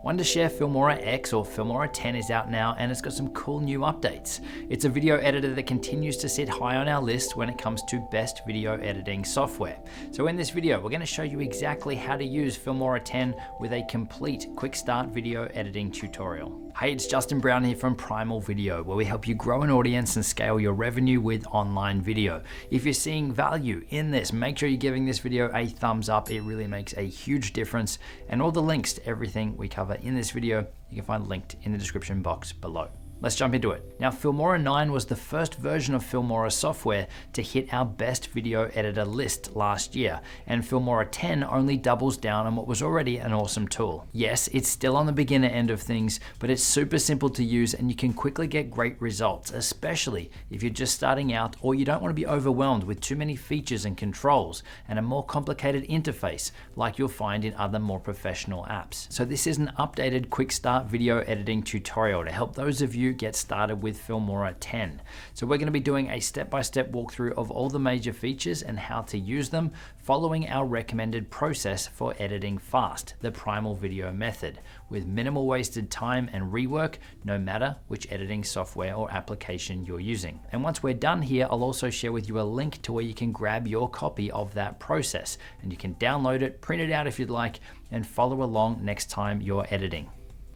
Wondershare Filmora X or Filmora 10 is out now, and it's got some cool new updates. It's a video editor that continues to sit high on our list when it comes to best video editing software. So in this video, we're going to show you exactly how to use Filmora 10 with a complete quick start video editing tutorial. Hey, it's Justin Brown here from Primal Video, where we help you grow an audience and scale your revenue with online video. If you're seeing value in this, make sure you're giving this video a thumbs up. It really makes a huge difference. And all the links to everything we cover in this video, you can find linked in the description box below. Let's jump into it. Now, Filmora 9 was the first version of Filmora software to hit our best video editor list last year, and Filmora 10 only doubles down on what was already an awesome tool. Yes, it's still on the beginner end of things, but it's super simple to use and you can quickly get great results, especially if you're just starting out or you don't want to be overwhelmed with too many features and controls and a more complicated interface like you'll find in other more professional apps. So this is an updated quick start video editing tutorial to help those of you get started with Filmora 10. So we're going to be doing a step-by-step walkthrough of all the major features and how to use them, following our recommended process for editing fast, the Primal Video Method, with minimal wasted time and rework, no matter which editing software or application you're using. And once we're done here, I'll also share with you a link to where you can grab your copy of that process, and you can download it, print it out if you'd like, and follow along next time you're editing.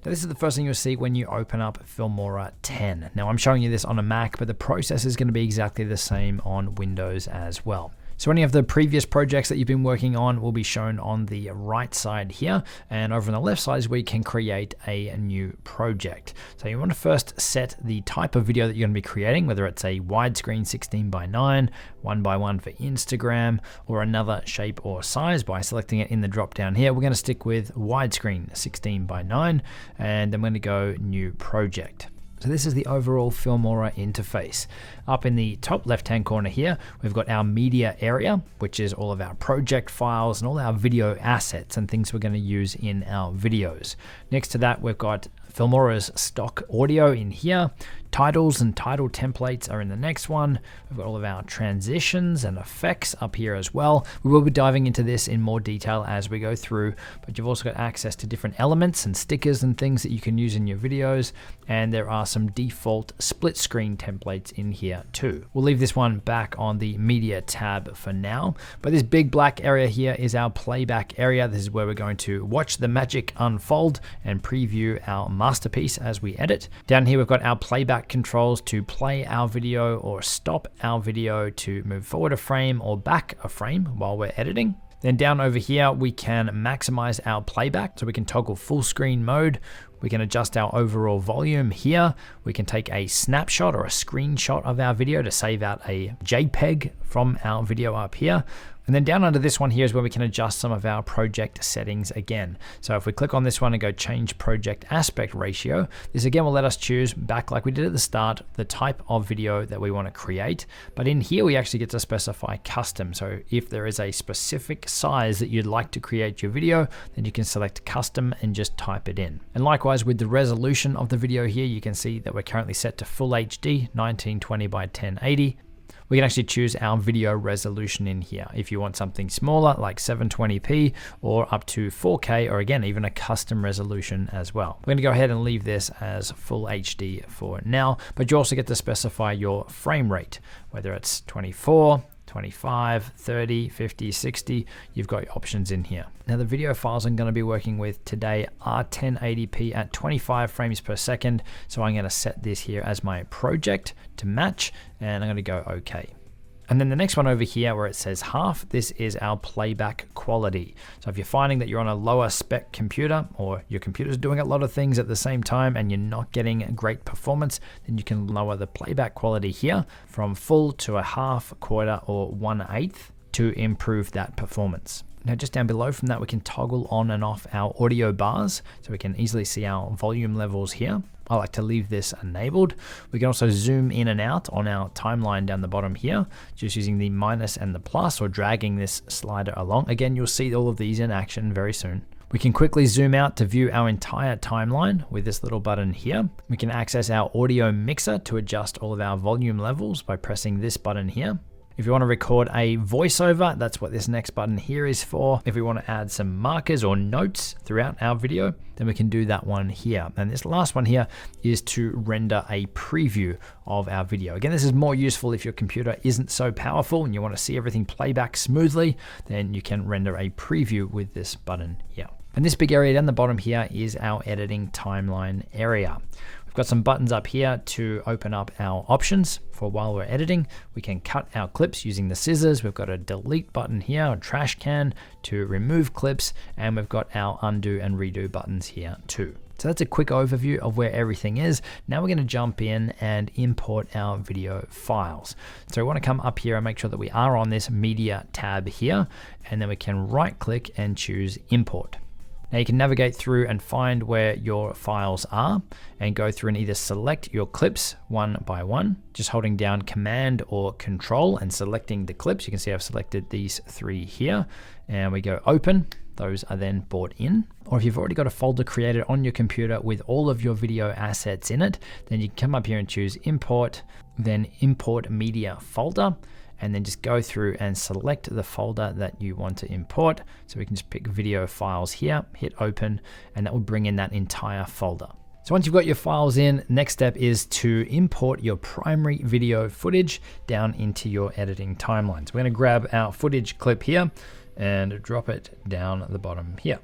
Now, this is the first thing you'll see when you open up Filmora 10. Now, I'm showing you this on a Mac, but the process is going to be exactly the same on Windows as well. So any of the previous projects that you've been working on will be shown on the right side here, and over on the left side we can create a new project. So you want to first set the type of video that you're going to be creating, whether it's a widescreen 16:9, 1:1 for Instagram, or another shape or size by selecting it in the drop down here. We're going to stick with widescreen 16:9, and then we're going to go new project. So this is the overall Filmora interface. Up in the top left-hand corner here, we've got our media area, which is all of our project files and all our video assets and things we're going to use in our videos. Next to that, we've got Filmora's stock audio in here. Titles and title templates are in the next one. We've got all of our transitions and effects up here as well. We will be diving into this in more detail as we go through, but you've also got access to different elements and stickers and things that you can use in your videos. And there are some default split screen templates in here too. We'll leave this one back on the media tab for now, but this big black area here is our playback area. This is where we're going to watch the magic unfold and preview our masterpiece as we edit. Down here, we've got our playback controls to play our video or stop our video, to move forward a frame or back a frame while we're editing. Then down over here, we can maximize our playback. So we can toggle full screen mode. We can adjust our overall volume here. We can take a snapshot or a screenshot of our video to save out a JPEG from our video up here. And then down under this one here is where we can adjust some of our project settings again. So if we click on this one and go change project aspect ratio, this again will let us choose, back like we did at the start, the type of video that we want to create. But in here, we actually get to specify custom. So if there is a specific size that you'd like to create your video, then you can select custom and just type it in. And likewise with the resolution of the video here, you can see that we're currently set to full HD, 1920 by 1080. We can actually choose our video resolution in here if you want something smaller like 720p or up to 4K, or again, even a custom resolution as well. We're going to go ahead and leave this as full HD for now, but you also get to specify your frame rate, whether it's 24, 25, 30, 50, 60, you've got options in here. Now the video files I'm going to be working with today are 1080p at 25 frames per second. So I'm going to set this here as my project to match, and I'm going to go OK. And then the next one over here where it says half, this is our playback quality. So if you're finding that you're on a lower spec computer, or your computer's doing a lot of things at the same time and you're not getting great performance, then you can lower the playback quality here from full to a half, quarter, or 1/8 to improve that performance. Now just down below from that, we can toggle on and off our audio bars, so we can easily see our volume levels here. I like to leave this enabled. We can also zoom in and out on our timeline down the bottom here, just using the minus and the plus, or dragging this slider along. Again, you'll see all of these in action very soon. We can quickly zoom out to view our entire timeline with this little button here. We can access our audio mixer to adjust all of our volume levels by pressing this button here. If you want to record a voiceover, that's what this next button here is for. If we want to add some markers or notes throughout our video, then we can do that one here. And this last one here is to render a preview of our video. Again, this is more useful if your computer isn't so powerful and you want to see everything play back smoothly, then you can render a preview with this button here. And this big area down the bottom here is our editing timeline area. We've got some buttons up here to open up our options for while we're editing. We can cut our clips using the scissors. We've got a delete button here, a trash can to remove clips, and we've got our undo and redo buttons here too. So that's a quick overview of where everything is. Now we're going to jump in and import our video files. So we want to come up here and make sure that we are on this media tab here, and then we can right click and choose import. Now you can navigate through and find where your files are and go through and either select your clips one by one, just holding down Command or Control and selecting the clips. You can see I've selected these 3 here, and we go open. Those are then brought in. Or if you've already got a folder created on your computer with all of your video assets in it, then you can come up here and choose import, then import media folder, and then just go through and select the folder that you want to import. So we can just pick video files here, hit open, and that will bring in that entire folder. So once you've got your files in, next step is to import your primary video footage down into your editing timeline. So we're gonna grab our footage clip here and drop it down the bottom here.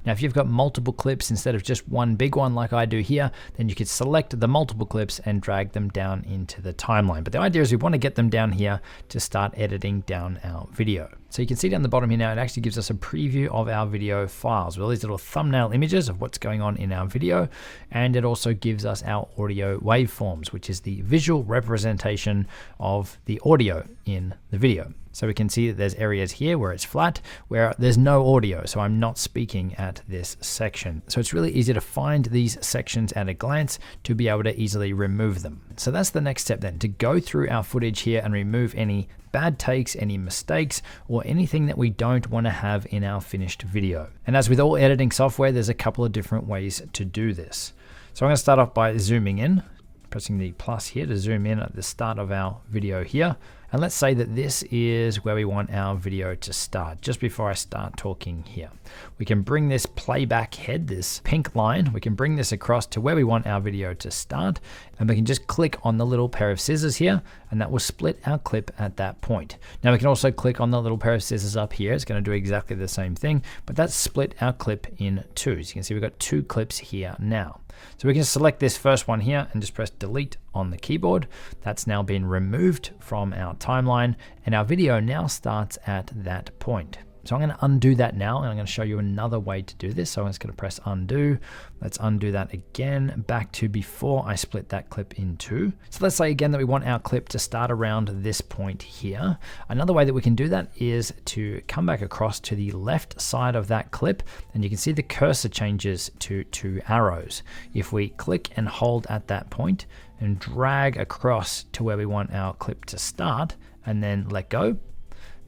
Now, if you've got multiple clips instead of just one big one like I do here, then you could select the multiple clips and drag them down into the timeline. But the idea is we want to get them down here to start editing down our video. So you can see down the bottom here now, it actually gives us a preview of our video files with all these little thumbnail images of what's going on in our video. And it also gives us our audio waveforms, which is the visual representation of the audio in the video. So we can see that there's areas here where it's flat, where there's no audio, so I'm not speaking at this section. So it's really easy to find these sections at a glance to be able to easily remove them. So that's the next step then, to go through our footage here and remove any bad takes, any mistakes, or anything that we don't want to have in our finished video. And as with all editing software, there's a couple of different ways to do this. So I'm going to start off by zooming in, pressing the plus here to zoom in at the start of our video here. And let's say that this is where we want our video to start, just before I start talking here. We can bring this playback head, this pink line, we can bring this across to where we want our video to start, and we can just click on the little pair of scissors here, and that will split our clip at that point. Now we can also click on the little pair of scissors up here. It's going to do exactly the same thing, but that's split our clip in 2. So you can see we've got 2 clips here now. So we can select this first one here and just press delete on the keyboard. That's now been removed from our timeline, and our video now starts at that point. So I'm going to undo that now, and I'm going to show you another way to do this. So I'm just going to press undo. Let's undo that again, back to before I split that clip in 2. So let's say again that we want our clip to start around this point here. Another way that we can do that is to come back across to the left side of that clip, and you can see the cursor changes to 2 arrows. If we click and hold at that point and drag across to where we want our clip to start, and then let go,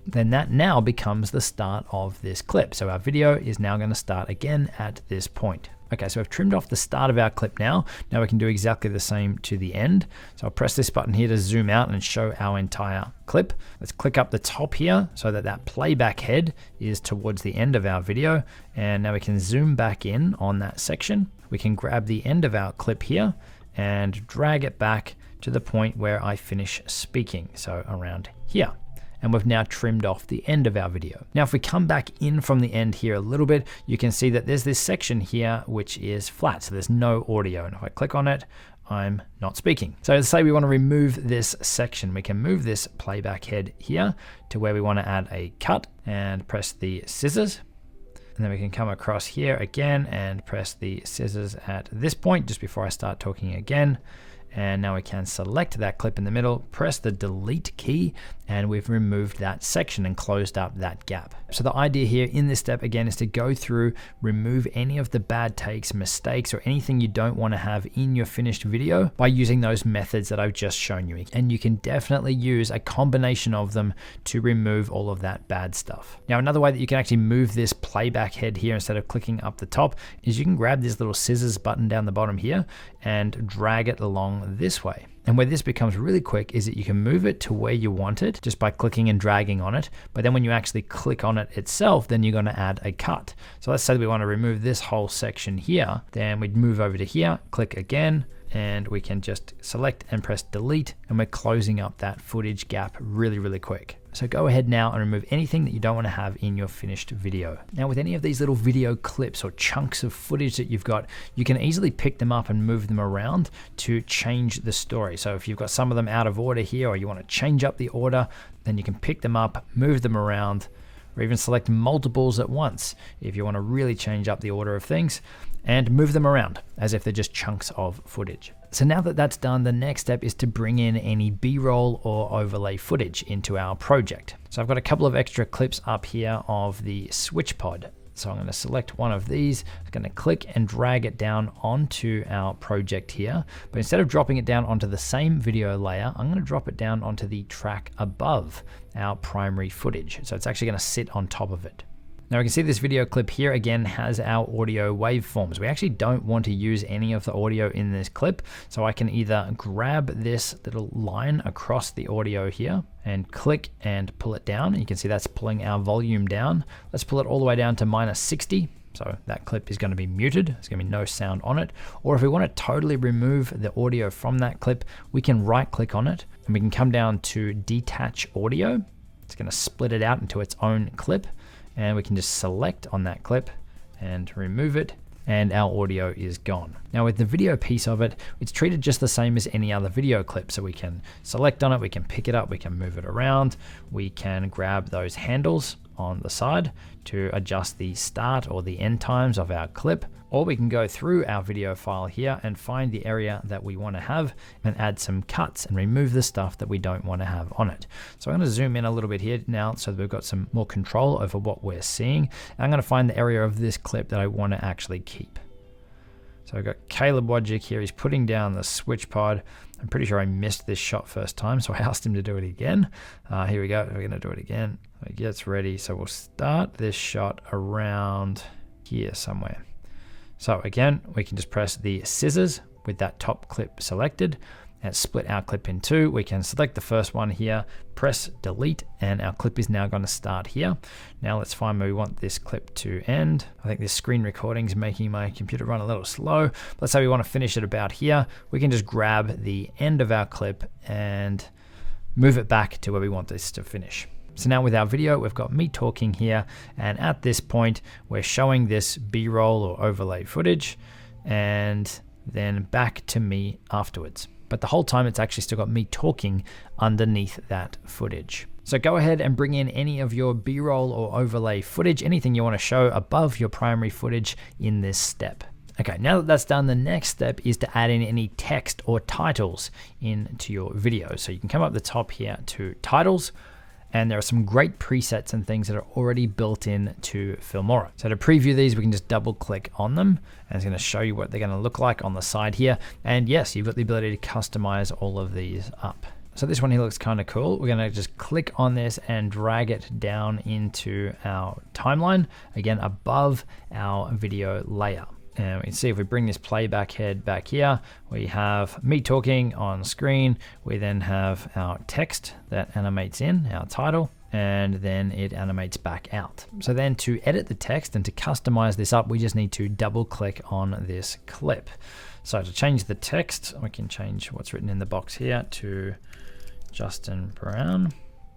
then that now becomes the start of this clip. So our video is now going to start again at this point. Okay, so I've trimmed off the start of our clip now. Now we can do exactly the same to the end. So I'll press this button here to zoom out and show our entire clip. Let's click up the top here so that that playback head is towards the end of our video. And now we can zoom back in on that section. We can grab the end of our clip here and drag it back to the point where I finish speaking. So around here. And we've now trimmed off the end of our video. Now, if we come back in from the end here a little bit, you can see that there's this section here which is flat, so there's no audio. And if I click on it, I'm not speaking. So let's say we want to remove this section. We can move this playback head here to where we want to add a cut and press the scissors. And then we can come across here again and press the scissors at this point, just before I start talking again. And now we can select that clip in the middle, press the delete key, and we've removed that section and closed up that gap. So the idea here in this step again is to go through, remove any of the bad takes, mistakes, or anything you don't want to have in your finished video by using those methods that I've just shown you. And you can definitely use a combination of them to remove all of that bad stuff. Now, another way that you can actually move this playback head here instead of clicking up the top is you can grab this little scissors button down the bottom here and drag it along this way. And where this becomes really quick is that you can move it to where you want it just by clicking and dragging on it. But then when you actually click on it itself, then you're going to add a cut. So let's say that we want to remove this whole section here. Then we'd move over to here, click again, and we can just select and press delete, and we're closing up that footage gap really, really quick. So go ahead now and remove anything that you don't want to have in your finished video. Now with any of these little video clips or chunks of footage that you've got, you can easily pick them up and move them around to change the story. So if you've got some of them out of order here, or you want to change up the order, then you can pick them up, move them around, or even select multiples at once if you want to really change up the order of things, and move them around as if they're just chunks of footage. So now that that's done, the next step is to bring in any B-roll or overlay footage into our project. So I've got a couple of extra clips up here of the switch pod. So I'm going to select one of these, I'm going to click and drag it down onto our project here. But instead of dropping it down onto the same video layer, I'm going to drop it down onto the track above our primary footage. So it's actually going to sit on top of it. Now we can see this video clip here again has our audio waveforms. We actually don't want to use any of the audio in this clip. So I can either grab this little line across the audio here and click and pull it down. You can see that's pulling our volume down. Let's pull it all the way down to -60. So that clip is going to be muted. There's going to be no sound on it. Or if we want to totally remove the audio from that clip, we can right click on it and we can come down to detach audio. It's going to split it out into its own clip. And we can just select on that clip and remove it, and our audio is gone. Now with the video piece of it, it's treated just the same as any other video clip. So we can select on it, we can pick it up, we can move it around, we can grab those handles on the side to adjust the start or the end times of our clip, or we can go through our video file here and find the area that we want to have and add some cuts and remove the stuff that we don't want to have on it. So I'm going to zoom in a little bit here now so that we've got some more control over what we're seeing. And I'm going to find the area of this clip that I want to actually keep. So I've got Caleb Wojcik here, he's putting down the switch pod. I'm pretty sure I missed this shot first time, so I asked him to do it again. Here we go, we're gonna do it again. It gets ready, so we'll start this shot around here somewhere. So again, we can just press the scissors with that top clip selected and split our clip in two. We can select the first one here, press delete, and our clip is now going to start here. Now let's find where we want this clip to end. I think this screen recording is making my computer run a little slow. Let's say we want to finish it about here. We can just grab the end of our clip and move it back to where we want this to finish. So now with our video, we've got me talking here, and at this point, we're showing this B-roll or overlay footage, and then back to me afterwards. But the whole time it's actually still got me talking underneath that footage. So go ahead and bring in any of your B-roll or overlay footage, anything you want to show above your primary footage in this step. Okay, now that that's done, the next step is to add in any text or titles into your video. So you can come up the top here to titles, and there are some great presets and things that are already built in to Filmora. So to preview these, we can just double click on them, and it's going to show you what they're going to look like on the side here. And yes, you've got the ability to customize all of these up. So this one here looks kind of cool. We're going to just click on this and drag it down into our timeline, again above our video layer. And we can see if we bring this playback head back here, we have me talking on screen. We then have our text that animates in, our title, and then it animates back out. So then to edit the text and to customize this up, we just need to double click on this clip. So to change the text, we can change what's written in the box here to Justin Brown.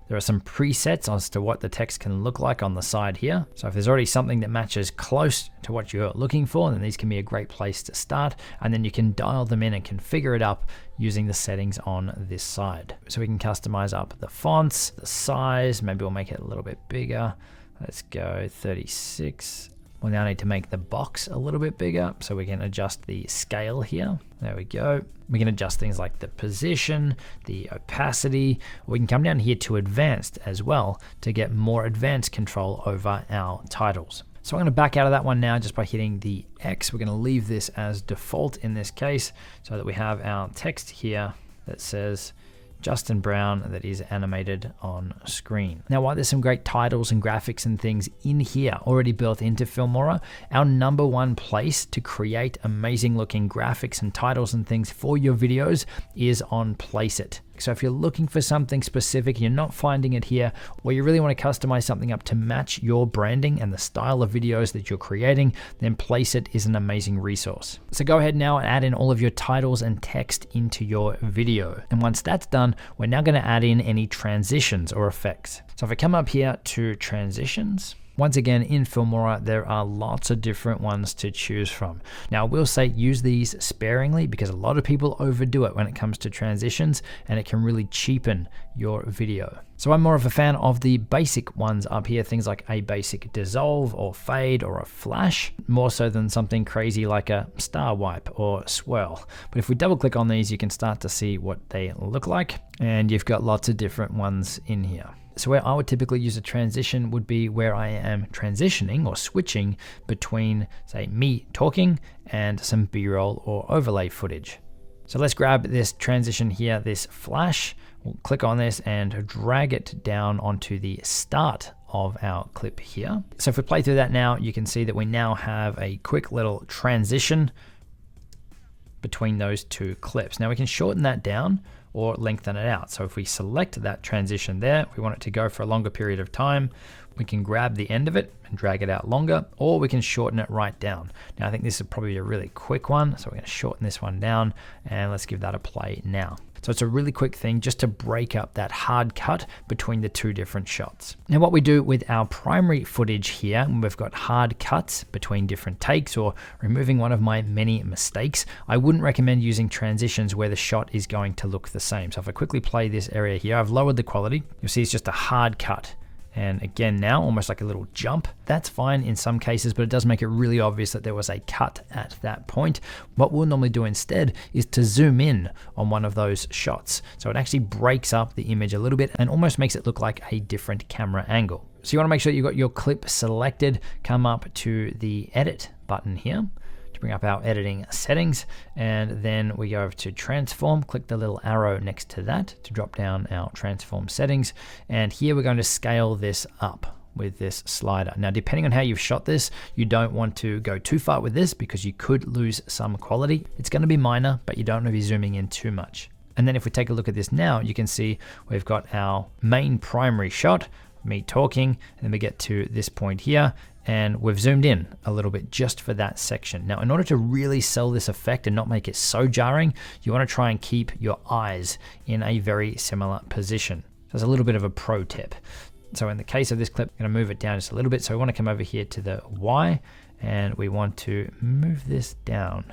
There are some presets as to what the text can look like on the side here. So if there's already something that matches close to what you're looking for, then these can be a great place to start. And then you can dial them in and configure it up using the settings on this side. So we can customize up the fonts, the size, maybe we'll make it a little bit bigger. Let's go 36. We'll now need to make the box a little bit bigger, so we can adjust the scale here. There we go. We can adjust things like the position, the opacity. We can come down here to advanced as well to get more advanced control over our titles. So I'm going to back out of that one now just by hitting the X. We're going to leave this as default in this case so that we have our text here that says Justin Brown that is animated on screen. Now, while there's some great titles and graphics and things in here already built into Filmora, our number one place to create amazing looking graphics and titles and things for your videos is on Placeit. So if you're looking for something specific, you're not finding it here, or you really want to customize something up to match your branding and the style of videos that you're creating, then Placeit is an amazing resource. So go ahead now and add in all of your titles and text into your video. And once that's done, we're now going to add in any transitions or effects. So if I come up here to transitions, once again, in Filmora, there are lots of different ones to choose from. Now, I will say use these sparingly because a lot of people overdo it when it comes to transitions, and it can really cheapen your video. So I'm more of a fan of the basic ones up here, things like a basic dissolve or fade or a flash, more so than something crazy like a star wipe or swirl. But if we double click on these, you can start to see what they look like, and you've got lots of different ones in here. So where I would typically use a transition would be where I am transitioning or switching between, say, me talking and some B-roll or overlay footage. So let's grab this transition here, this flash. We'll click on this and drag it down onto the start of our clip here. So if we play through that now, you can see that we now have a quick little transition between those two clips. Now we can shorten that down or lengthen it out. So if we select that transition there, we want it to go for a longer period of time, we can grab the end of it and drag it out longer, or we can shorten it right down. Now I think this is probably a really quick one, so we're going to shorten this one down, and let's give that a play now. So it's a really quick thing just to break up that hard cut between the two different shots. Now what we do with our primary footage here, when we've got hard cuts between different takes or removing one of my many mistakes, I wouldn't recommend using transitions where the shot is going to look the same. So if I quickly play this area here, I've lowered the quality. You'll see it's just a hard cut. And again now, almost like a little jump. That's fine in some cases, but it does make it really obvious that there was a cut at that point. What we'll normally do instead is to zoom in on one of those shots. So it actually breaks up the image a little bit and almost makes it look like a different camera angle. So you want to make sure you've got your clip selected, come up to the edit button here, bring up our editing settings, and then we go over to transform, click the little arrow next to that to drop down our transform settings, and here we're going to scale this up with this slider. Now depending on how you've shot this, you don't want to go too far with this because you could lose some quality. It's going to be minor, but you don't want to be zooming in too much. And then if we take a look at this now, you can see we've got our main primary shot, me talking, and then we get to this point here, and we've zoomed in a little bit just for that section. Now, in order to really sell this effect and not make it so jarring, you want to try and keep your eyes in a very similar position. So it's a little bit of a pro tip. So in the case of this clip, I'm going to move it down just a little bit. So we want to come over here to the Y, and we want to move this down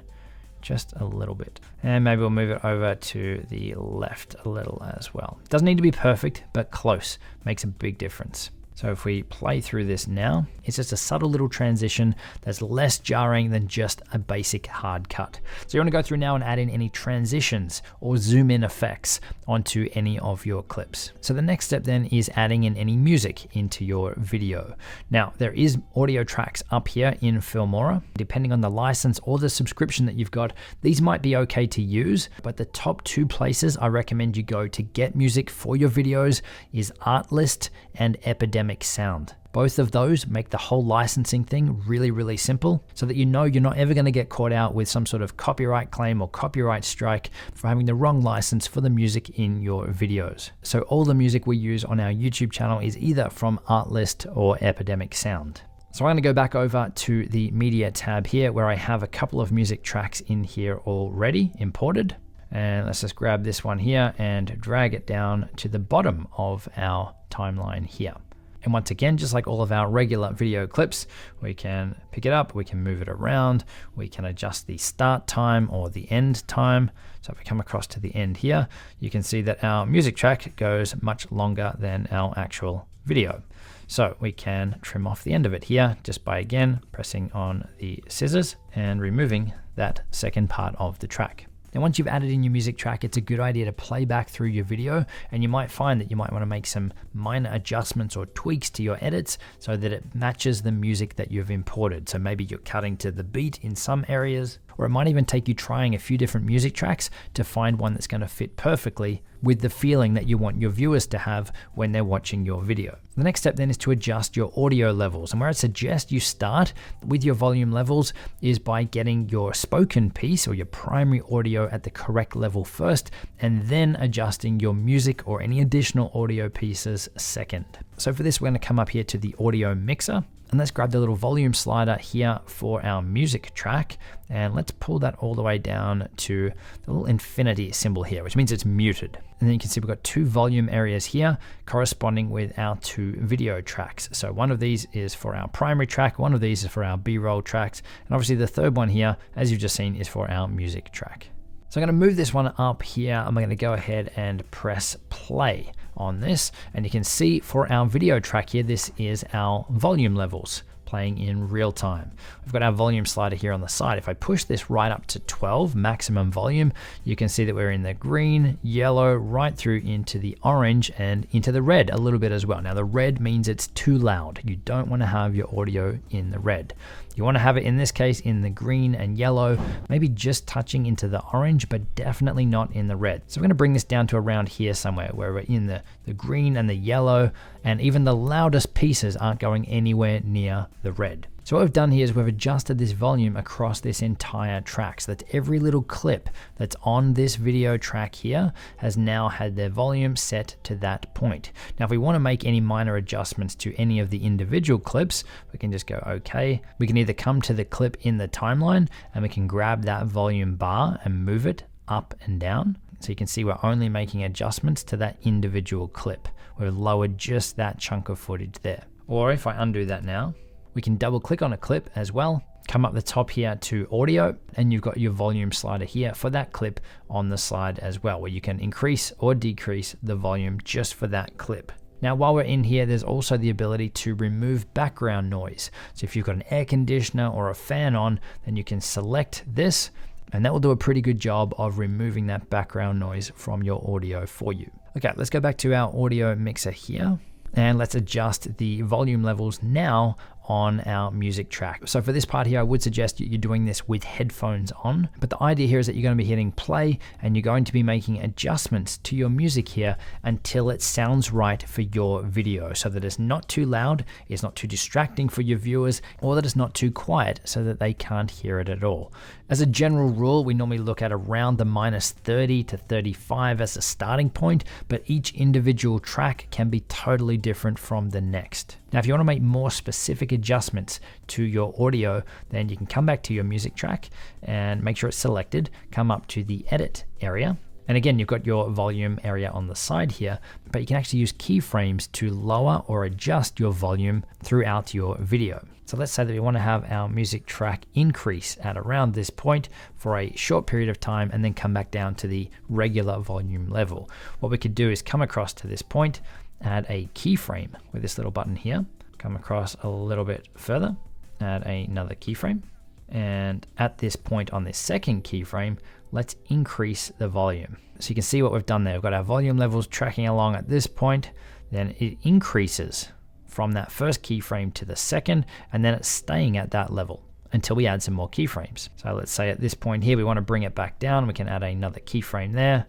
just a little bit. And maybe we'll move it over to the left a little as well. It doesn't need to be perfect, but close makes a big difference. So if we play through this now, it's just a subtle little transition that's less jarring than just a basic hard cut. So you want to go through now and add in any transitions or zoom in effects onto any of your clips. So the next step then is adding in any music into your video. Now there is audio tracks up here in Filmora. Depending on the license or the subscription that you've got, these might be okay to use, but the top two places I recommend you go to get music for your videos is Artlist and Epidemic Sound. Both of those make the whole licensing thing really, really simple so that you know you're not ever going to get caught out with some sort of copyright claim or copyright strike for having the wrong license for the music in your videos. So all the music we use on our YouTube channel is either from Artlist or Epidemic Sound. So I'm going to go back over to the media tab here where I have a couple of music tracks in here already imported. And let's just grab this one here and drag it down to the bottom of our timeline here. And once again, just like all of our regular video clips, we can pick it up, we can move it around, we can adjust the start time or the end time. So if we come across to the end here, you can see that our music track goes much longer than our actual video. So we can trim off the end of it here just by again pressing on the scissors and removing that second part of the track. Now once you've added in your music track, it's a good idea to play back through your video, and you might find that you might want to make some minor adjustments or tweaks to your edits so that it matches the music that you've imported. So maybe you're cutting to the beat in some areas, or it might even take you trying a few different music tracks to find one that's going to fit perfectly with the feeling that you want your viewers to have when they're watching your video. The next step then is to adjust your audio levels, and where I suggest you start with your volume levels is by getting your spoken piece or your primary audio at the correct level first, and then adjusting your music or any additional audio pieces second. So for this, we're going to come up here to the audio mixer, and let's grab the little volume slider here for our music track, and let's pull that all the way down to the little infinity symbol here, which means it's muted. And then you can see we've got two volume areas here corresponding with our two video tracks. So one of these is for our primary track, one of these is for our B-roll tracks, and obviously the third one here, as you've just seen, is for our music track. So I'm going to move this one up here. I'm going to go ahead and press play on this, and you can see for our video track here, this is our volume levels playing in real time. We've got our volume slider here on the side. If I push this right up to 12 maximum volume, you can see that we're in the green, yellow, right through into the orange and into the red a little bit as well. Now the red means it's too loud. You don't want to have your audio in the red. You want to have it, in this case, in the green and yellow, maybe just touching into the orange, but definitely not in the red. So we're going to bring this down to around here somewhere where we're in the green and the yellow, and even the loudest pieces aren't going anywhere near the red. So what we've done here is we've adjusted this volume across this entire track so that every little clip that's on this video track here has now had their volume set to that point. Now, if we want to make any minor adjustments to any of the individual clips, we can just go OK. We can either come to the clip in the timeline and we can grab that volume bar and move it up and down. So you can see we're only making adjustments to that individual clip. We've lowered just that chunk of footage there. Or if I undo that now, we can double click on a clip as well, come up the top here to audio, and you've got your volume slider here for that clip on the side as well, where you can increase or decrease the volume just for that clip. Now, while we're in here, there's also the ability to remove background noise. So if you've got an air conditioner or a fan on, then you can select this, and that will do a pretty good job of removing that background noise from your audio for you. Okay, let's go back to our audio mixer here, and let's adjust the volume levels now on our music track. So for this part here, I would suggest you're doing this with headphones on, but the idea here is that you're going to be hitting play and you're going to be making adjustments to your music here until it sounds right for your video, so that it's not too loud, it's not too distracting for your viewers, or that it's not too quiet so that they can't hear it at all. As a general rule, we normally look at around the -30 to 35 as a starting point, but each individual track can be totally different from the next. Now, if you want to make more specific adjustments to your audio, then you can come back to your music track and make sure it's selected, come up to the edit area. And again, you've got your volume area on the side here, but you can actually use keyframes to lower or adjust your volume throughout your video. So let's say that we want to have our music track increase at around this point for a short period of time and then come back down to the regular volume level. What we could do is come across to this point, add a keyframe with this little button here, come across a little bit further, add another keyframe, and at this point on this second keyframe, let's increase the volume. So you can see what we've done there. We've got our volume levels tracking along at this point, then it increases from that first keyframe to the second, and then it's staying at that level until we add some more keyframes. So let's say at this point here, we want to bring it back down. We can add another keyframe there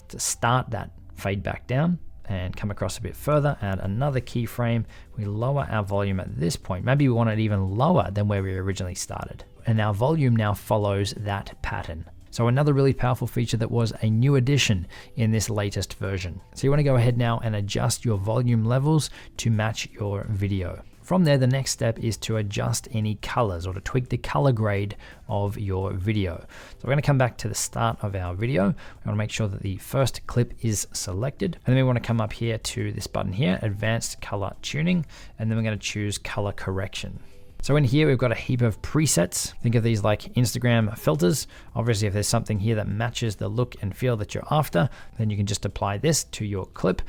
to start that fade back down, and come across a bit further, add another keyframe. We lower our volume at this point. Maybe we want it even lower than where we originally started. And our volume now follows that pattern. So another really powerful feature that was a new addition in this latest version. So you want to go ahead now and adjust your volume levels to match your video. From there, the next step is to adjust any colors or to tweak the color grade of your video. So we're going to come back to the start of our video. We want to make sure that the first clip is selected. And then we want to come up here to this button here, Advanced Color Tuning, and then we're going to choose Color Correction. So in here, we've got a heap of presets. Think of these like Instagram filters. Obviously, if there's something here that matches the look and feel that you're after, then you can just apply this to your clip.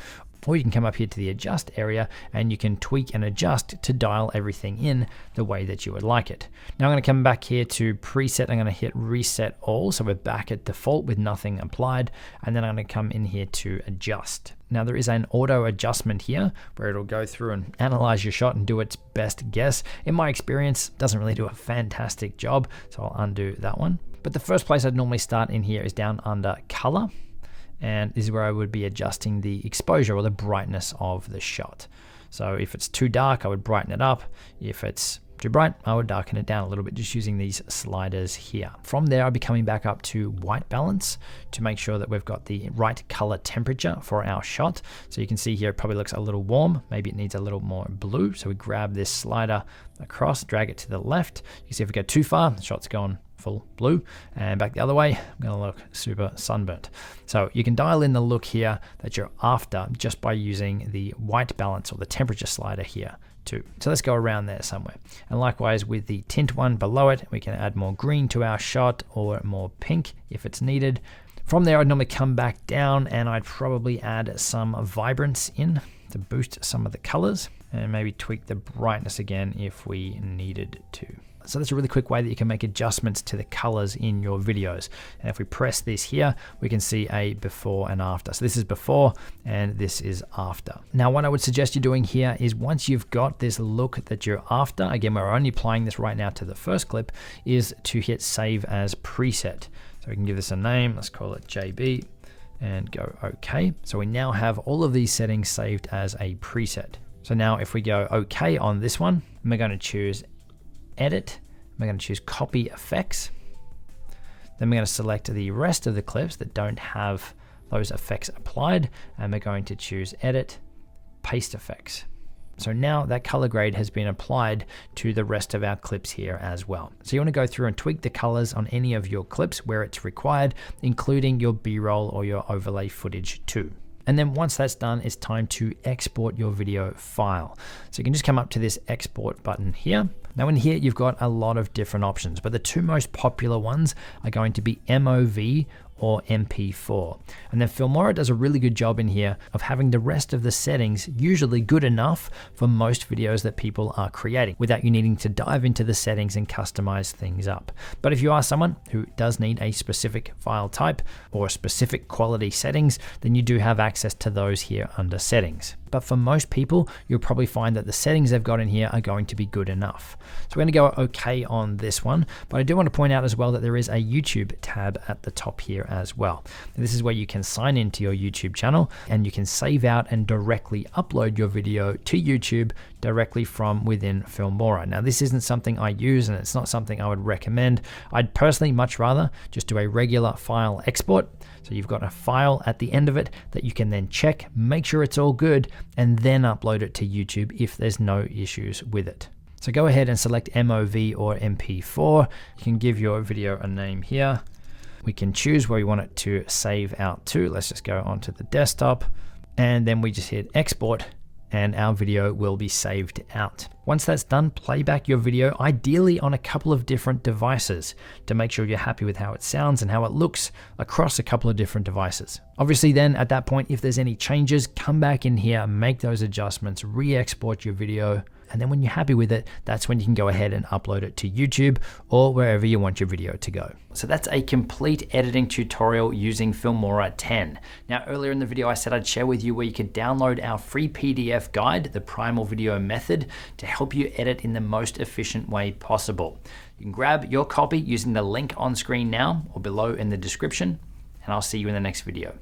or you can come up here to the adjust area and you can tweak and adjust to dial everything in the way that you would like it. Now I'm going to come back here to preset. I'm going to hit reset all. So we're back at default with nothing applied. And then I'm going to come in here to adjust. Now there is an auto adjustment here where it'll go through and analyze your shot and do its best guess. In my experience, it doesn't really do a fantastic job. So I'll undo that one. But the first place I'd normally start in here is down under color. And this is where I would be adjusting the exposure or the brightness of the shot. So if it's too dark, I would brighten it up. If it's too bright, I would darken it down a little bit just using these sliders here. From there, I'll be coming back up to white balance to make sure that we've got the right color temperature for our shot. So you can see here, it probably looks a little warm. Maybe it needs a little more blue. So we grab this slider across, drag it to the left. You can see if we go too far, the shot's gone full blue, and back the other way, I'm going to look super sunburnt. So you can dial in the look here that you're after just by using the white balance or the temperature slider here too. So let's go around there somewhere. And likewise with the tint one below it, we can add more green to our shot or more pink if it's needed. From there, I'd normally come back down and I'd probably add some vibrance in to boost some of the colors and maybe tweak the brightness again if we needed to. So that's a really quick way that you can make adjustments to the colors in your videos. And if we press this here, we can see a before and after. So this is before and this is after. Now, what I would suggest you doing here is once you've got this look that you're after, again, we're only applying this right now to the first clip, is to hit save as preset. So we can give this a name, let's call it JB and go OK. So we now have all of these settings saved as a preset. So now if we go OK on this one, we're going to choose edit, we're going to choose copy effects. Then we're going to select the rest of the clips that don't have those effects applied, and we're going to choose edit, paste effects. So now that color grade has been applied to the rest of our clips here as well. So you want to go through and tweak the colors on any of your clips where it's required, including your B-roll or your overlay footage too. And then once that's done, it's time to export your video file. So you can just come up to this export button here. Now in here, you've got a lot of different options, but the two most popular ones are going to be MOV or MP4. And then Filmora does a really good job in here of having the rest of the settings usually good enough for most videos that people are creating without you needing to dive into the settings and customize things up. But if you are someone who does need a specific file type or specific quality settings, then you do have access to those here under settings. But for most people, you'll probably find that the settings they've got in here are going to be good enough. So we're going to go OK on this one, but I do want to point out as well that there is a YouTube tab at the top here as well. And this is where you can sign into your YouTube channel and you can save out and directly upload your video to YouTube directly from within Filmora. Now this isn't something I use and it's not something I would recommend. I'd personally much rather just do a regular file export. So you've got a file at the end of it that you can then check, make sure it's all good, and then upload it to YouTube if there's no issues with it. So go ahead and select MOV or MP4. You can give your video a name here. We can choose where we want it to save out to. Let's just go onto the desktop and then we just hit export and our video will be saved out. Once that's done, play back your video, ideally on a couple of different devices to make sure you're happy with how it sounds and how it looks across a couple of different devices. Obviously then at that point, if there's any changes, come back in here, make those adjustments, re-export your video. And then when you're happy with it, that's when you can go ahead and upload it to YouTube or wherever you want your video to go. So that's a complete editing tutorial using Filmora 10. Now, earlier in the video, I said I'd share with you where you could download our free PDF guide, the Primal Video Method, to help you edit in the most efficient way possible. You can grab your copy using the link on screen now or below in the description, and I'll see you in the next video.